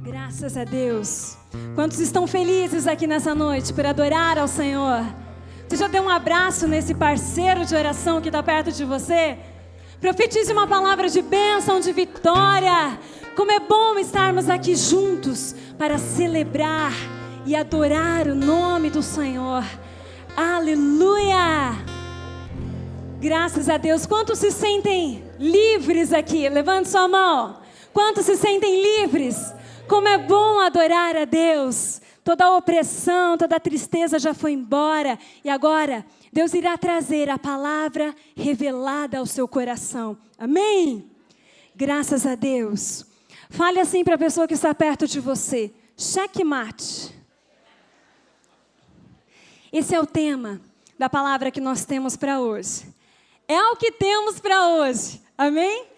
Graças a Deus. Quantos estão felizes aqui nessa noite por adorar ao Senhor? Você já deu um abraço nesse parceiro de oração que está perto de você? Profetize uma palavra de bênção, de vitória. Como é bom estarmos aqui juntos para celebrar e adorar o nome do Senhor. Aleluia! Graças a Deus. Quantos se sentem livres aqui? Levante sua mão. Quantos se sentem livres? Como é bom adorar a Deus. Toda a opressão, toda a tristeza já foi embora. E agora, Deus irá trazer a palavra revelada ao seu coração. Amém? Graças a Deus. Fale assim para a pessoa que está perto de você. Checkmate. Esse é o tema da palavra que nós temos para hoje. É o que temos para hoje. Amém?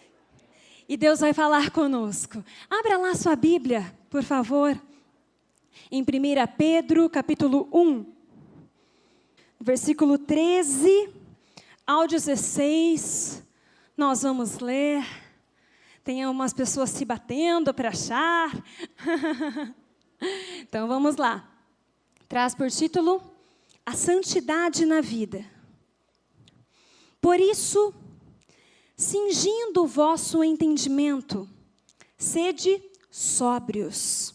E Deus vai falar conosco. Abra lá sua Bíblia, por favor. Em 1 Pedro, capítulo 1. Versículo 13 ao 16. Nós vamos ler. Tem umas pessoas se batendo para achar. Então vamos lá. Traz por título: A Santidade na Vida. Por isso, cingindo o vosso entendimento, sede sóbrios,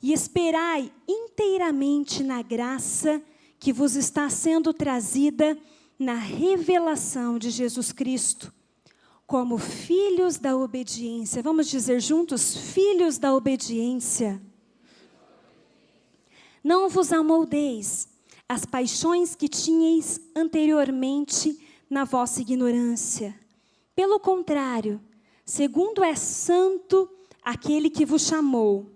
e esperai inteiramente na graça que vos está sendo trazida na revelação de Jesus Cristo, como filhos da obediência. Vamos dizer juntos, filhos da obediência. Não vos amoldeis as paixões que tinhais anteriormente na vossa ignorância. Pelo contrário, segundo é santo aquele que vos chamou,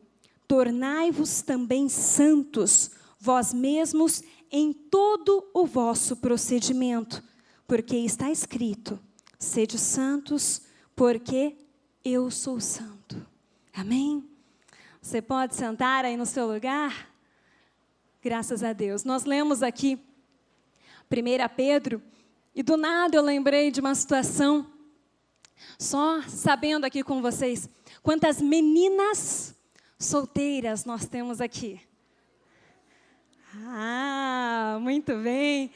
tornai-vos também santos, vós mesmos, em todo o vosso procedimento, porque está escrito: sede santos, porque eu sou santo. Amém? Você pode sentar aí no seu lugar? Graças a Deus. Nós lemos aqui 1 Pedro, e do nada eu lembrei de uma situação. Só sabendo aqui com vocês, quantas meninas solteiras nós temos aqui. Ah, muito bem.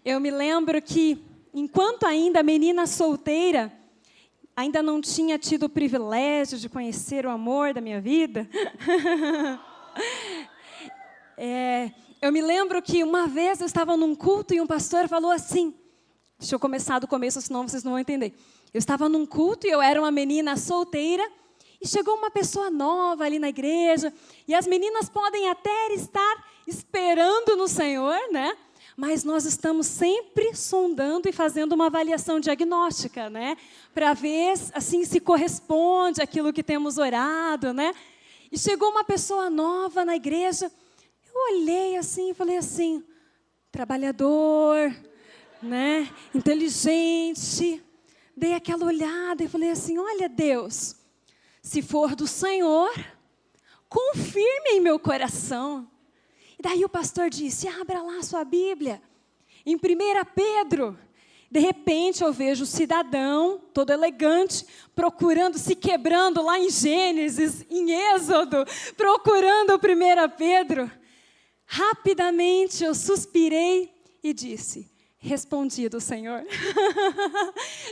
Eu me lembro que, enquanto ainda menina solteira, ainda não tinha tido o privilégio de conhecer o amor da minha vida. Eu me lembro que uma vez eu estava num culto e um pastor falou assim, deixa eu começar do começo, senão vocês não vão entender. Eu estava num culto e eu era uma menina solteira e chegou uma pessoa nova ali na igreja. E as meninas podem até estar esperando no Senhor, né? Mas nós estamos sempre sondando e fazendo uma avaliação diagnóstica, né? Para ver assim, se corresponde àquilo que temos orado, né? E chegou uma pessoa nova na igreja. Eu olhei assim e falei assim, trabalhador, né? Inteligente. Dei aquela olhada e falei assim, olha Deus, se for do Senhor, confirme em meu coração. E daí o pastor disse, abra lá a sua Bíblia, em 1 Pedro. De repente eu vejo o cidadão, todo elegante, procurando, se quebrando lá em Gênesis, em Êxodo, procurando o 1 Pedro. Rapidamente eu suspirei e disse, respondido, Senhor.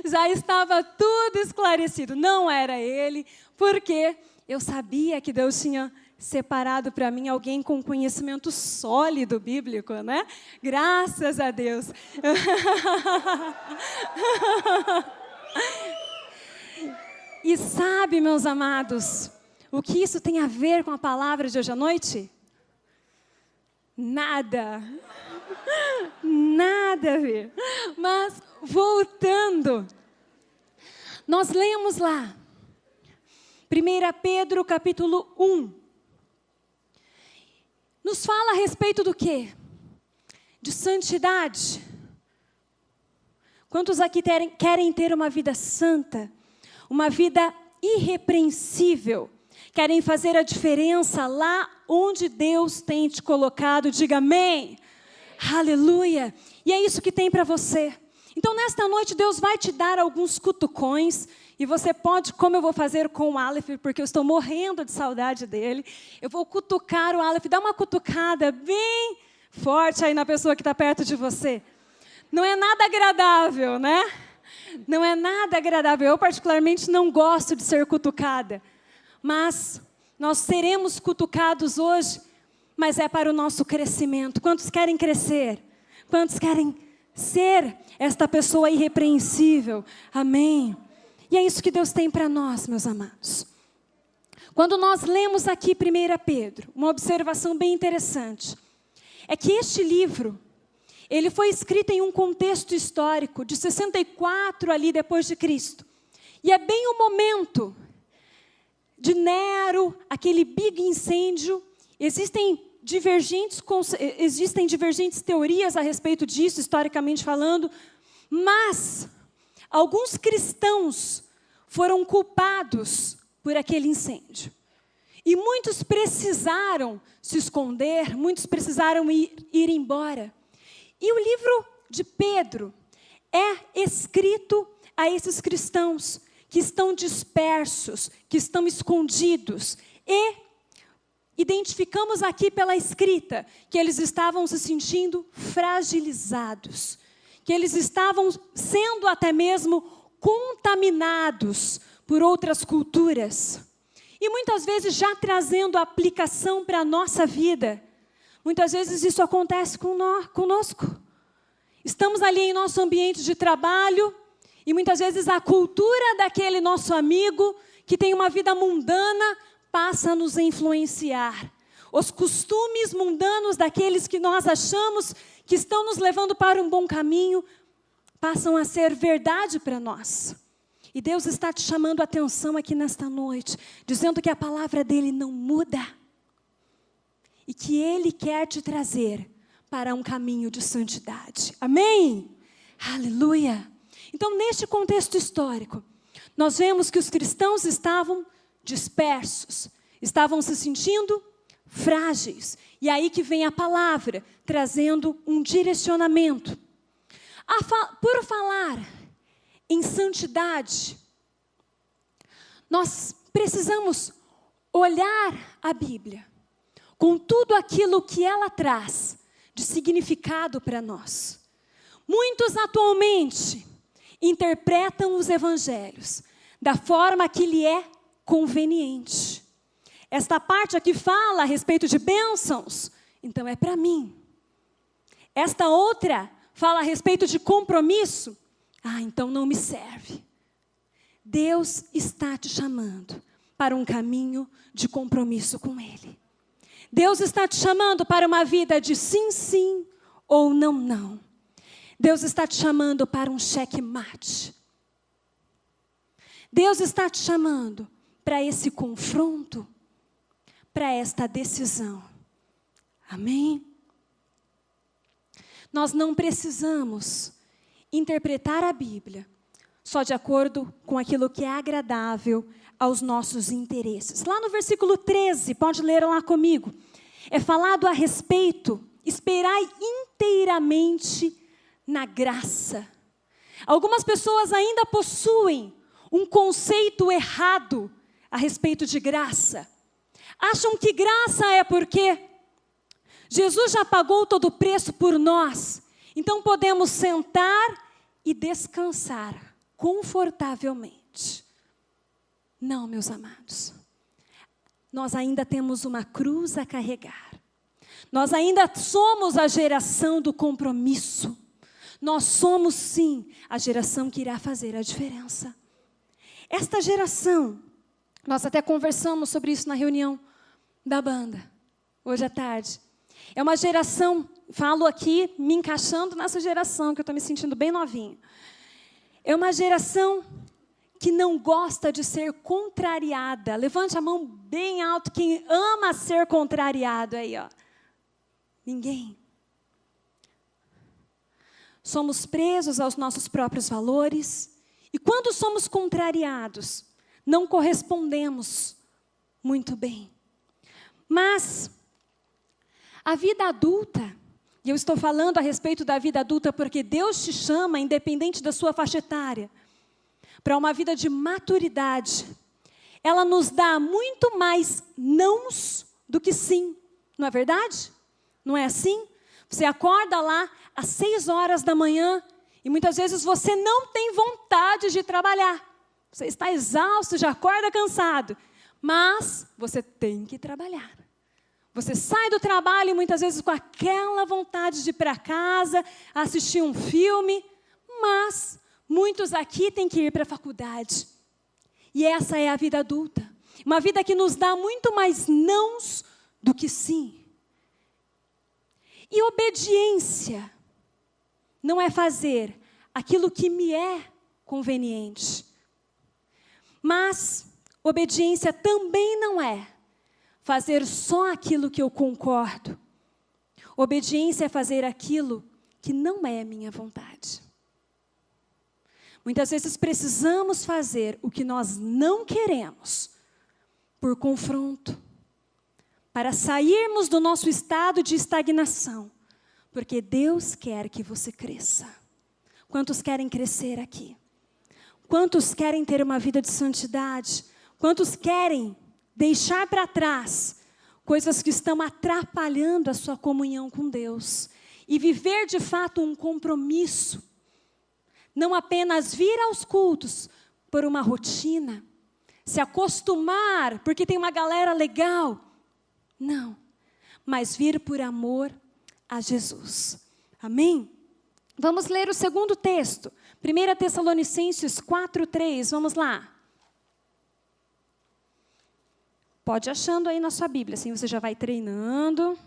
Já estava tudo esclarecido. Não era ele, porque eu sabia que Deus tinha separado para mim alguém com conhecimento sólido bíblico, né? Graças a Deus. E sabe, meus amados, o que isso tem a ver com a palavra de hoje à noite? Nada. Nada a ver. Mas, voltando, nós lemos lá, 1 Pedro, capítulo 1. Nos fala a respeito do quê? De santidade. Quantos aqui querem ter uma vida santa? Uma vida irrepreensível? Querem fazer a diferença lá onde Deus tem te colocado? Diga amém. Aleluia! E é isso que tem para você. Então, nesta noite, Deus vai te dar alguns cutucões, e você pode, como eu vou fazer com o Aleph, porque eu estou morrendo de saudade dele, eu vou cutucar o Aleph, dá uma cutucada bem forte aí na pessoa que está perto de você. Não é nada agradável, né? Não é nada agradável. Eu, particularmente, não gosto de ser cutucada, mas nós seremos cutucados hoje, mas é para o nosso crescimento. Quantos querem crescer? Quantos querem ser esta pessoa irrepreensível? Amém? E é isso que Deus tem para nós, meus amados. Quando nós lemos aqui 1 Pedro, uma observação bem interessante, é que este livro, ele foi escrito em um contexto histórico de 64 ali depois de Cristo. E é bem o momento de Nero, aquele big incêndio. Existem divergentes teorias a respeito disso, historicamente falando, mas alguns cristãos foram culpados por aquele incêndio. E muitos precisaram se esconder, muitos precisaram ir embora. E o livro de Pedro é escrito a esses cristãos que estão dispersos, que estão escondidos. E identificamos aqui pela escrita que eles estavam se sentindo fragilizados, que eles estavam sendo até mesmo contaminados por outras culturas. E muitas vezes já trazendo a aplicação para a nossa vida. Muitas vezes isso acontece conosco. Estamos ali em nosso ambiente de trabalho e muitas vezes a cultura daquele nosso amigo que tem uma vida mundana passa a nos influenciar. Os costumes mundanos daqueles que nós achamos que estão nos levando para um bom caminho passam a ser verdade para nós. E Deus está te chamando a atenção aqui nesta noite, dizendo que a palavra dele não muda. E que ele quer te trazer para um caminho de santidade. Amém? Aleluia! Então, neste contexto histórico, nós vemos que os cristãos estavam dispersos, estavam se sentindo frágeis. E aí que vem a palavra, trazendo um direcionamento. Por falar em santidade, nós precisamos olhar a Bíblia com tudo aquilo que ela traz de significado para nós. Muitos atualmente interpretam os evangelhos da forma que lhe é conveniente. Esta parte aqui fala a respeito de bênçãos, então é para mim. Esta outra fala a respeito de compromisso, então não me serve. Deus está te chamando para um caminho de compromisso com Ele. Deus está te chamando para uma vida de sim, sim ou não, não. Deus está te chamando para um checkmate. Deus está te chamando para esse confronto, para esta decisão. Amém? Nós não precisamos interpretar a Bíblia só de acordo com aquilo que é agradável aos nossos interesses. Lá no versículo 13, pode ler lá comigo. É falado a respeito, esperai inteiramente na graça. Algumas pessoas ainda possuem um conceito errado a respeito de graça. Acham que graça é porque Jesus já pagou todo o preço por nós. Então podemos sentar e descansar confortavelmente. Não, meus amados. Nós ainda temos uma cruz a carregar. Nós ainda somos a geração do compromisso. Nós somos, sim, a geração que irá fazer a diferença. Esta geração, nós até conversamos sobre isso na reunião da banda, hoje à tarde. É uma geração, falo aqui, me encaixando nessa geração, que eu estou me sentindo bem novinha. É uma geração que não gosta de ser contrariada. Levante a mão bem alto quem ama ser contrariado aí, ó. Ninguém. Somos presos aos nossos próprios valores. E quando somos contrariados, não correspondemos muito bem. Mas a vida adulta E eu estou falando a respeito da vida adulta porque Deus te chama, independente da sua faixa etária, para uma vida de maturidade. Ela nos dá muito mais nãos do que sim. Não é verdade? Não é assim? Você acorda lá às 6 horas da manhã e muitas vezes você não tem vontade de trabalhar. Você está exausto, já acorda cansado. Mas você tem que trabalhar. Você sai do trabalho muitas vezes com aquela vontade de ir para casa, assistir um filme. Mas muitos aqui têm que ir para a faculdade. E essa é a vida adulta. Uma vida que nos dá muito mais nãos do que sim. E obediência não é fazer aquilo que me é conveniente. Mas obediência também não é fazer só aquilo que eu concordo. Obediência é fazer aquilo que não é minha vontade. Muitas vezes precisamos fazer o que nós não queremos por confronto, para sairmos do nosso estado de estagnação, porque Deus quer que você cresça. Quantos querem crescer aqui? Quantos querem ter uma vida de santidade? Quantos querem deixar para trás coisas que estão atrapalhando a sua comunhão com Deus e viver de fato um compromisso? Não apenas vir aos cultos por uma rotina, se acostumar porque tem uma galera legal. Não, mas vir por amor a Jesus. Amém? Vamos ler o segundo texto. 1 Tessalonicenses 4:3, vamos lá. Pode ir achando aí na sua Bíblia, assim você já vai treinando.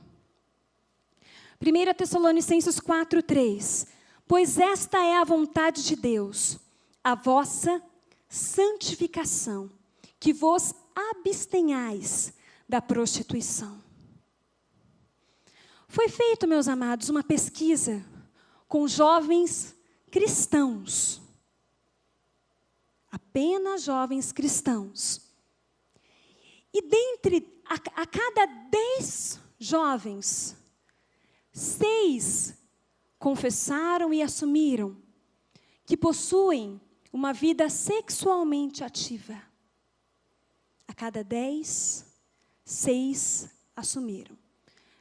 1 Tessalonicenses 4:3. Pois esta é a vontade de Deus, a vossa santificação, que vos abstenhais da prostituição. Foi feito, meus amados, uma pesquisa com jovens cristãos. Apenas jovens cristãos. E dentre, a cada 10 jovens, 6 confessaram e assumiram que possuem uma vida sexualmente ativa. A cada 10, 6 assumiram.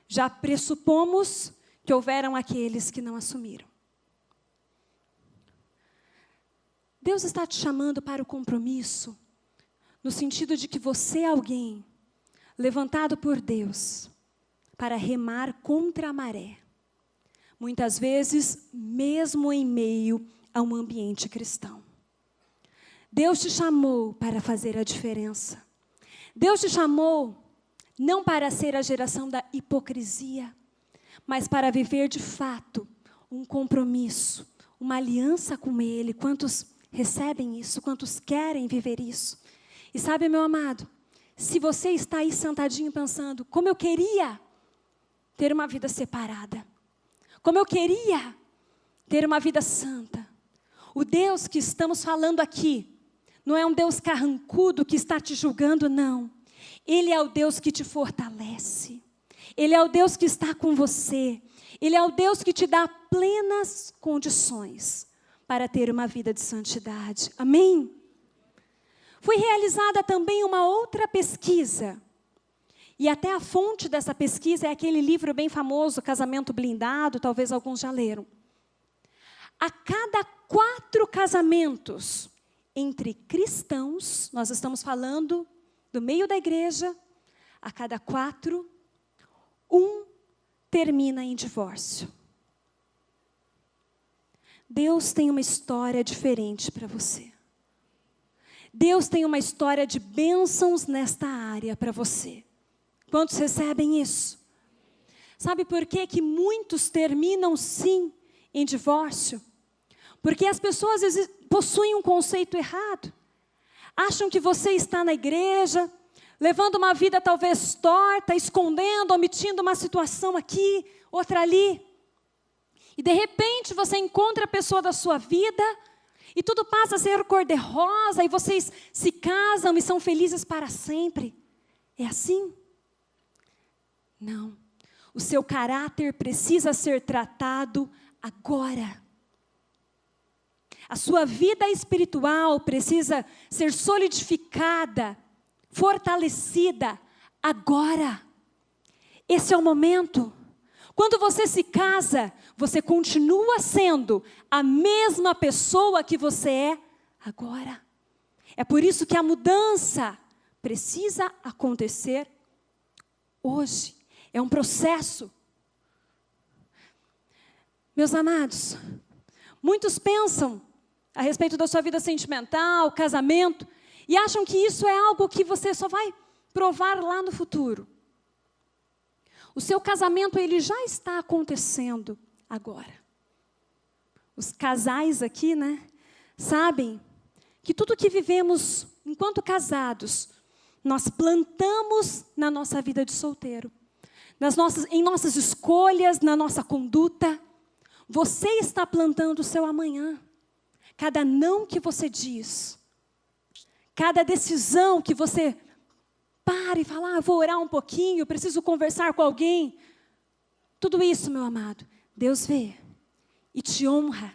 Já pressupomos que houveram aqueles que não assumiram. Deus está te chamando para o compromisso, no sentido de que você é alguém levantado por Deus para remar contra a maré. Muitas vezes, mesmo em meio a um ambiente cristão. Deus te chamou para fazer a diferença. Deus te chamou não para ser a geração da hipocrisia, mas para viver de fato um compromisso, uma aliança com Ele. Quantos recebem isso? Quantos querem viver isso? E sabe, meu amado, se você está aí sentadinho pensando, como eu queria ter uma vida separada, como eu queria ter uma vida santa. O Deus que estamos falando aqui, não é um Deus carrancudo que está te julgando, não. Ele é o Deus que te fortalece. Ele é o Deus que está com você. Ele é o Deus que te dá plenas condições para ter uma vida de santidade. Amém? Foi realizada também uma outra pesquisa. E até a fonte dessa pesquisa é aquele livro bem famoso, Casamento Blindado, talvez alguns já leram. A cada 4 casamentos entre cristãos, nós estamos falando do meio da igreja, a cada 4, 1 termina em divórcio. Deus tem uma história diferente para você. Deus tem uma história de bênçãos nesta área para você. Quantos recebem isso? Sabe por que que muitos terminam sim em divórcio? Porque as pessoas às vezes possuem um conceito errado. Acham que você está na igreja, levando uma vida talvez torta, escondendo, omitindo uma situação aqui, outra ali. E de repente você encontra a pessoa da sua vida e tudo passa a ser cor-de-rosa e vocês se casam e são felizes para sempre. É assim? Não. O seu caráter precisa ser tratado agora. A sua vida espiritual precisa ser solidificada, fortalecida agora. Esse é o momento. Quando você se casa, você continua sendo a mesma pessoa que você é agora. É por isso que a mudança precisa acontecer hoje. É um processo. Meus amados, muitos pensam a respeito da sua vida sentimental, casamento, e acham que isso é algo que você só vai provar lá no futuro. O seu casamento, ele já está acontecendo agora. Os casais aqui, né, sabem que tudo que vivemos enquanto casados, nós plantamos na nossa vida de solteiro. Em nossas escolhas, na nossa conduta. Você está plantando o seu amanhã. Cada não que você diz, cada decisão que você para e fala, vou orar um pouquinho, preciso conversar com alguém. Tudo isso, meu amado, Deus vê e te honra.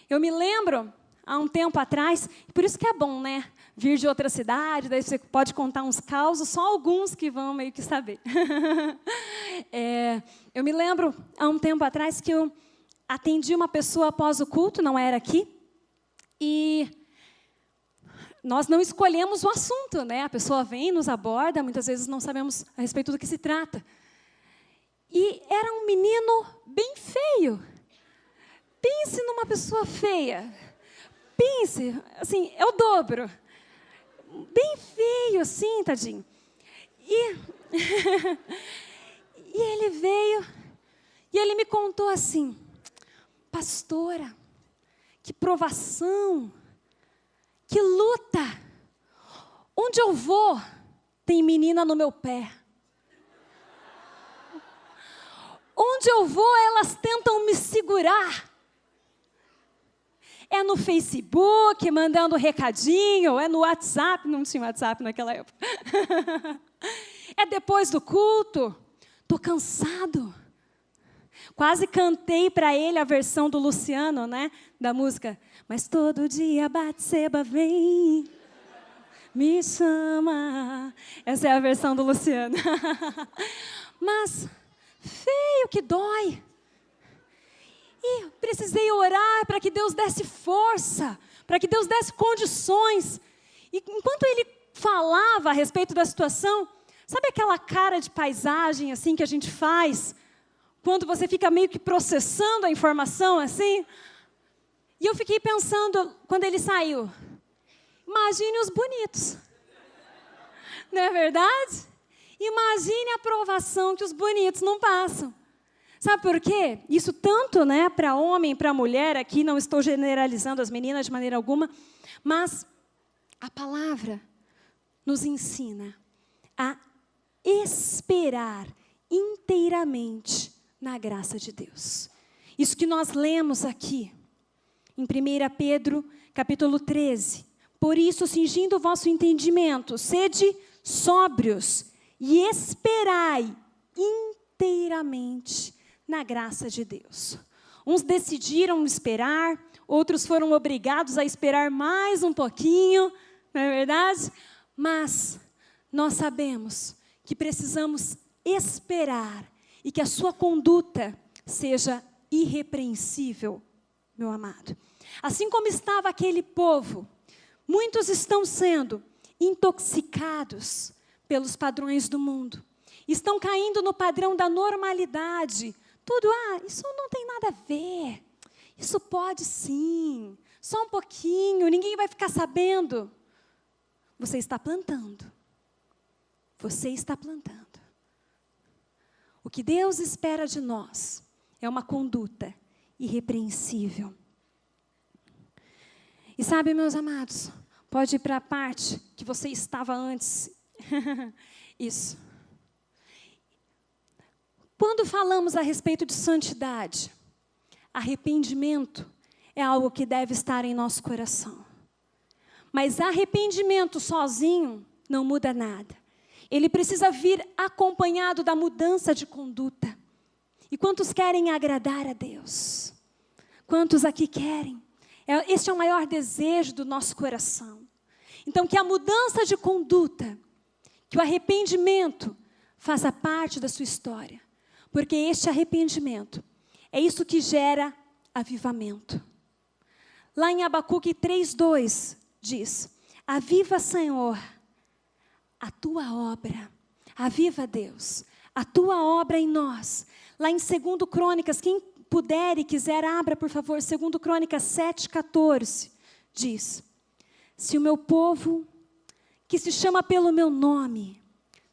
Eu me lembro, há um tempo atrás, por isso que é bom, né? Vir de outra cidade, daí você pode contar uns causos, só alguns que vão meio que saber. Eu me lembro, há um tempo atrás, que eu atendi uma pessoa após o culto, não era aqui, e nós não escolhemos o assunto, né? A pessoa vem, nos aborda, muitas vezes não sabemos a respeito do que se trata. E era um menino bem feio. Pense numa pessoa feia. Pense, assim, é o dobro. Bem feio, assim, tadinho. E ele veio, e ele me contou assim, pastora, que provação, que luta. Onde eu vou, tem menina no meu pé. Onde eu vou, elas tentam me segurar. É no Facebook, mandando recadinho, é no WhatsApp, não tinha WhatsApp naquela época. É depois do culto, estou cansado. Quase cantei para ele a versão do Luciano, né, da música. Mas todo dia Batseba vem, me chama. Essa é a versão do Luciano. Mas feio que dói. E precisei orar para que Deus desse força, para que Deus desse condições. E enquanto ele falava a respeito da situação, sabe aquela cara de paisagem assim que a gente faz, quando você fica meio que processando a informação assim? E eu fiquei pensando, quando ele saiu, imagine os bonitos. Não é verdade? Imagine a aprovação que os bonitos não passam. Sabe por quê? Isso tanto, né, para homem, para mulher, aqui não estou generalizando as meninas de maneira alguma, mas a palavra nos ensina a esperar inteiramente na graça de Deus. Isso que nós lemos aqui, em 1 Pedro, capítulo 13. Por isso, cingindo o vosso entendimento, sede sóbrios e esperai inteiramente na graça de Deus. Uns decidiram esperar, outros foram obrigados a esperar mais um pouquinho, não é verdade? Mas nós sabemos que precisamos esperar e que a sua conduta seja irrepreensível, meu amado. Assim como estava aquele povo, muitos estão sendo intoxicados pelos padrões do mundo. Estão caindo no padrão da normalidade. Tudo, isso não tem nada a ver. Isso pode sim. Só um pouquinho, ninguém vai ficar sabendo. Você está plantando. Você está plantando. O que Deus espera de nós é uma conduta irrepreensível. E sabe, meus amados, pode ir para a parte que você estava antes. Isso. Quando falamos a respeito de santidade, arrependimento é algo que deve estar em nosso coração. Mas arrependimento sozinho não muda nada. ele precisa vir acompanhado da mudança de conduta. E quantos querem agradar a Deus? Quantos aqui querem? Este é o maior desejo do nosso coração. Então, que a mudança de conduta, que o arrependimento faça parte da sua história. Porque este arrependimento é isso que gera avivamento. Lá em Abacuque 3:2 diz: aviva, Senhor, a tua obra. Aviva, Deus, a tua obra em nós. Lá em 2 Crônicas, quem puder e quiser, abra, por favor, 2 Crônicas 7:14, diz: se o meu povo, que se chama pelo meu nome,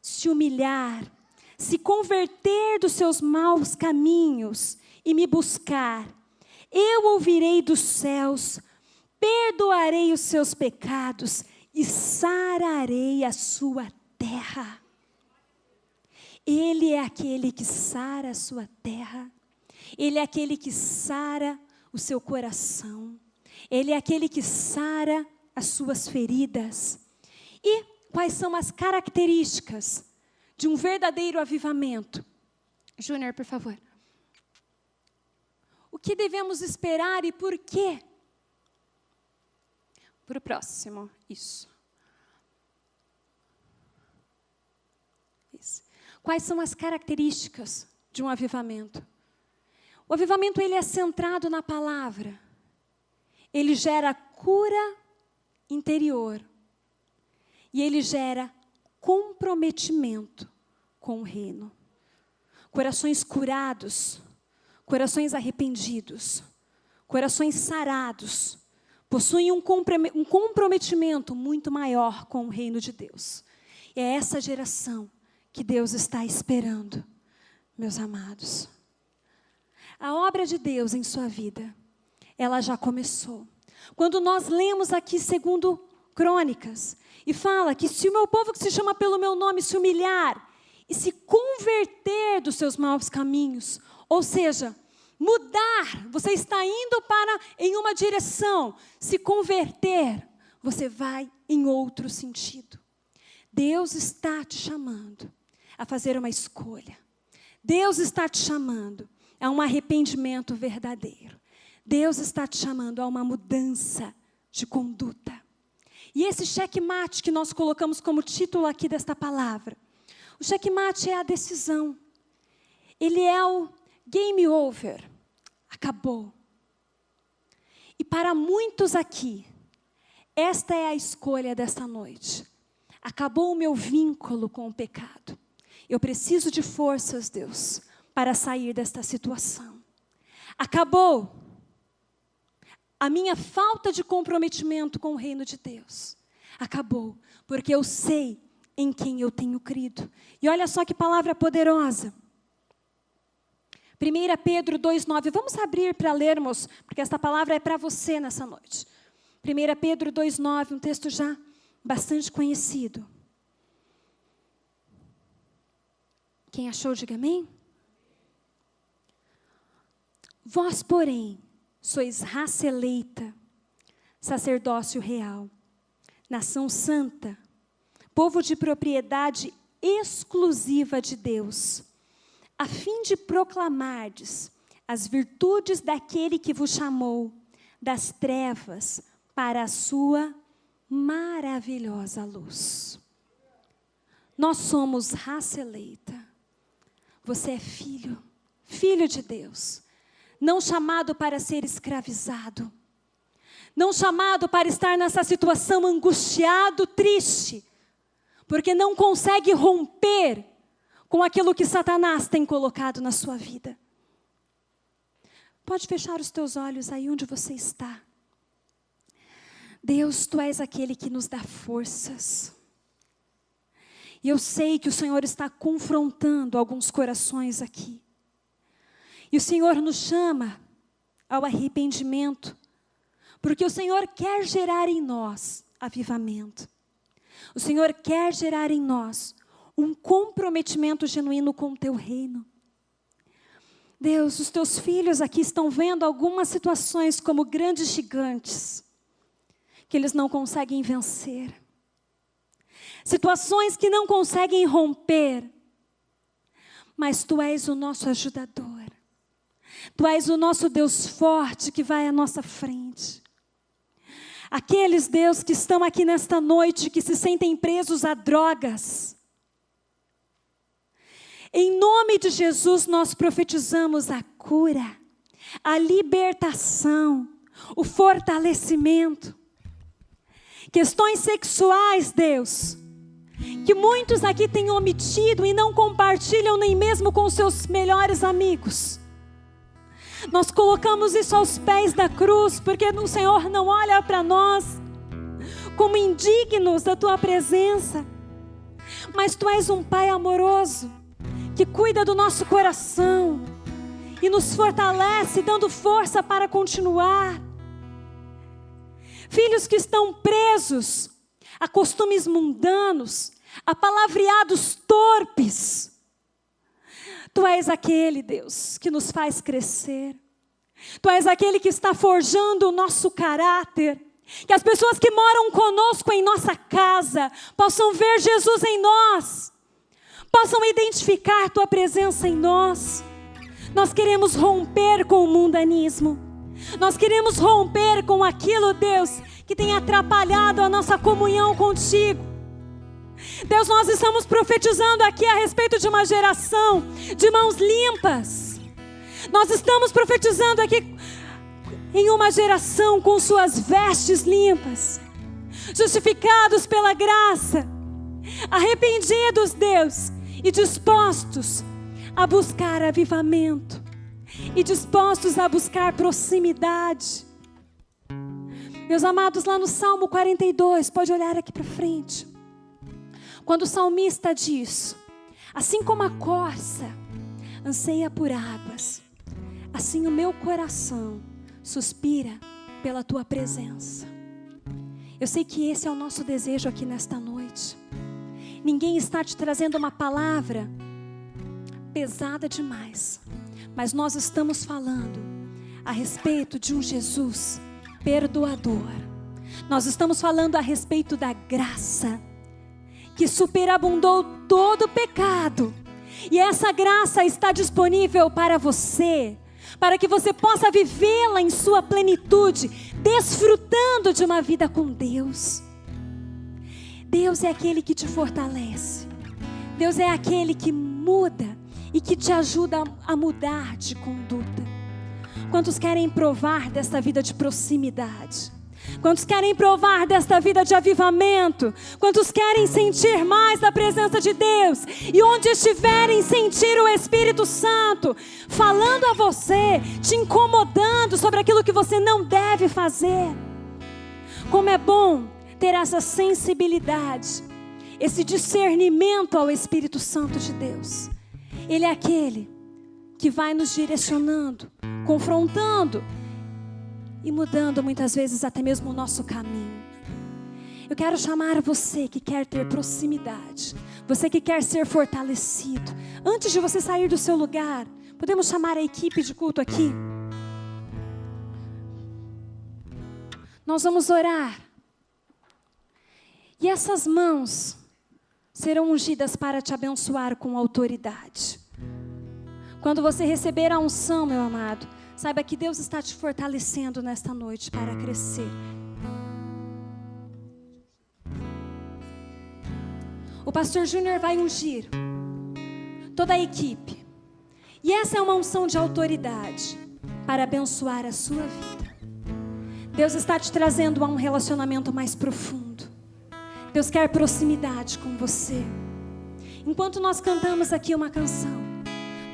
se humilhar, se converter dos seus maus caminhos e me buscar, eu ouvirei dos céus, perdoarei os seus pecados e sararei a sua terra. Ele é aquele que sara a sua terra. Ele é aquele que sara o seu coração. Ele é aquele que sara as suas feridas. E quais são as características de um verdadeiro avivamento? Júnior, por favor. O que devemos esperar e por quê? Para o próximo, isso. Quais são as características de um avivamento? O avivamento, ele é centrado na palavra. Ele gera cura interior. E ele gera comprometimento com o reino. Corações curados, corações arrependidos, corações sarados, possuem um comprometimento muito maior com o reino de Deus. E é essa geração que Deus está esperando, meus amados. A obra de Deus em sua vida, ela já começou. Quando nós lemos aqui 2 Crônicas, e fala que se o meu povo que se chama pelo meu nome se humilhar e se converter dos seus maus caminhos, ou seja, mudar, você está indo em uma direção, se converter, você vai em outro sentido. Deus está te chamando a fazer uma escolha. Deus está te chamando a um arrependimento verdadeiro. Deus está te chamando a uma mudança de conduta. E esse checkmate que nós colocamos como título aqui desta palavra, o checkmate é a decisão. Ele é o game over. Acabou. E para muitos aqui, esta é a escolha desta noite. Acabou o meu vínculo com o pecado. Eu preciso de forças, Deus, para sair desta situação. Acabou a minha falta de comprometimento com o reino de Deus. Acabou, porque eu sei em quem eu tenho crido. E olha só que palavra poderosa. 1 Pedro 2,9. Vamos abrir para lermos, porque esta palavra é para você nessa noite. 1 Pedro 2,9, um texto já bastante conhecido. Quem achou, diga amém. Vós, porém, sois raça eleita, sacerdócio real, nação santa, povo de propriedade exclusiva de Deus, a fim de proclamardes as virtudes daquele que vos chamou das trevas para a sua maravilhosa luz. Nós somos raça eleita. Você é filho, filho de Deus. Não chamado para ser escravizado. Não chamado para estar nessa situação angustiado, triste. Porque não consegue romper com aquilo que Satanás tem colocado na sua vida. Pode fechar os teus olhos aí onde você está. Deus, Tu és aquele que nos dá forças. E eu sei que o Senhor está confrontando alguns corações aqui. E o Senhor nos chama ao arrependimento, porque o Senhor quer gerar em nós avivamento. O Senhor quer gerar em nós um comprometimento genuíno com o Teu reino. Deus, os Teus filhos aqui estão vendo algumas situações como grandes gigantes, que eles não conseguem vencer. situações que não conseguem romper, mas Tu és o nosso ajudador. Tu és o nosso Deus forte que vai à nossa frente. Aqueles, Deus, que estão aqui nesta noite, que se sentem presos a drogas, em nome de Jesus nós profetizamos a cura, a libertação, o fortalecimento. Questões sexuais, Deus, que muitos aqui têm omitido e não compartilham nem mesmo com seus melhores amigos. Nós colocamos isso aos pés da cruz, porque o Senhor não olha para nós como indignos da Tua presença, mas Tu és um Pai amoroso, que cuida do nosso coração e nos fortalece, dando força para continuar. Filhos que estão presos a costumes mundanos, a palavreados torpes, Tu és aquele, Deus, que nos faz crescer. Tu és aquele que está forjando o nosso caráter. Que as pessoas que moram conosco em nossa casa possam ver Jesus em nós. Possam identificar Tua presença em nós. Nós queremos romper com o mundanismo. Nós queremos romper com aquilo, Deus, que tem atrapalhado a nossa comunhão contigo. Deus, nós estamos profetizando aqui a respeito de uma geração de mãos limpas. Nós estamos profetizando aqui em uma geração com suas vestes limpas, justificados pela graça, arrependidos, Deus, e dispostos a buscar avivamento, e dispostos a buscar proximidade. Meus amados, lá no Salmo 42, pode olhar aqui para frente. Quando o salmista diz: assim como a corça anseia por águas, assim o meu coração suspira pela Tua presença. Eu sei que esse é o nosso desejo aqui nesta noite. Ninguém está te trazendo uma palavra pesada demais, mas nós estamos falando a respeito de um Jesus perdoador. Nós estamos falando a respeito da graça que superabundou todo o pecado. E essa graça está disponível para você, para que você possa vivê-la em sua plenitude, desfrutando de uma vida com Deus. Deus é aquele que te fortalece. Deus é aquele que muda e que te ajuda a mudar de conduta. Quantos querem provar desta vida de proximidade? Quantos querem provar desta vida de avivamento? Quantos querem sentir mais da presença de Deus? E onde estiverem, sentir o Espírito Santo falando a você, te incomodando sobre aquilo que você não deve fazer. Como é bom ter essa sensibilidade, esse discernimento ao Espírito Santo de Deus. Ele é aquele que vai nos direcionando, confrontando e mudando muitas vezes até mesmo o nosso caminho. Eu quero chamar você que quer ter proximidade, você que quer ser fortalecido. Antes de você sair do seu lugar, podemos chamar a equipe de culto aqui. Nós vamos orar. E essas mãos serão ungidas para te abençoar com autoridade. Quando você receber a unção, meu amado, saiba que Deus está te fortalecendo nesta noite para crescer. O pastor Júnior vai ungir toda a equipe. E essa é uma unção de autoridade para abençoar a sua vida. Deus está te trazendo a um relacionamento mais profundo. Deus quer proximidade com você. Enquanto nós cantamos aqui uma canção,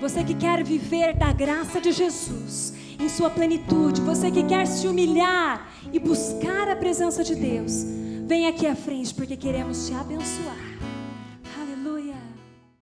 você que quer viver da graça de Jesus em sua plenitude, você que quer se humilhar e buscar a presença de Deus, vem aqui à frente porque queremos te abençoar.